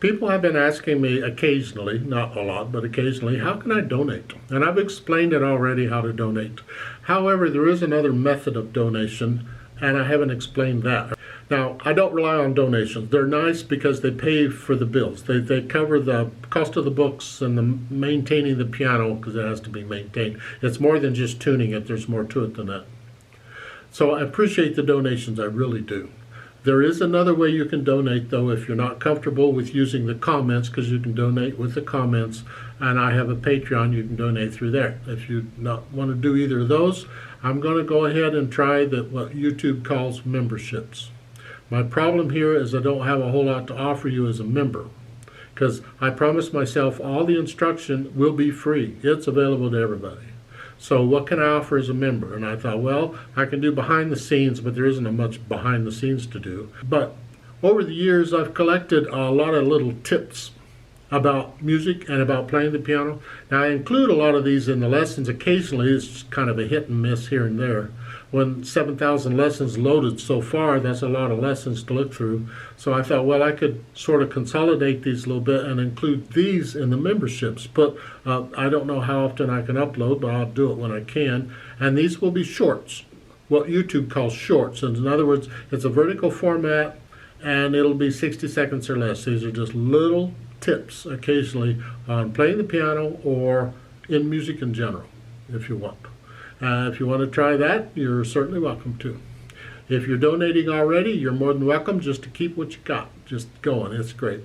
People have been asking me occasionally, not a lot, but occasionally, how can I donate? And I've explained it already how to donate. However, there is another method of donation, and I haven't explained that. Now, I don't rely on donations. They're nice because they pay for the bills. They cover the cost of the books and the maintaining the piano, because it has to be maintained. It's more than just tuning it. There's more to it than that. So I appreciate the donations. I really do. There is another way you can donate, though, if you're not comfortable with using the comments, because you can donate with the comments, and I have a Patreon. You can donate through there. If you not want to do either of those, I'm going to go ahead and try what YouTube calls memberships. My problem here is I don't have a whole lot to offer you as a member, because I promised myself all the instruction will be free. It's available to everybody. So what can I offer as a member? And I thought, well, I can do behind the scenes, but there isn't much behind the scenes to do. But over the years, I've collected a lot of little tips about music and about playing the piano. Now, I include a lot of these in the lessons. Occasionally, it's kind of a hit and miss here and there. When 7,000 lessons loaded so far, that's a lot of lessons to look through. So I thought, well, I could sort of consolidate these a little bit and include these in the memberships. But I don't know how often I can upload, but I'll do it when I can. And these will be shorts, what YouTube calls shorts. And in other words, it's a vertical format, and it'll be 60 seconds or less. These are just little tips occasionally on playing the piano or in music in general, if you want. If you want to try that, you're certainly welcome to. If you're donating already, you're more than welcome just to keep what you got. Just going. It's great.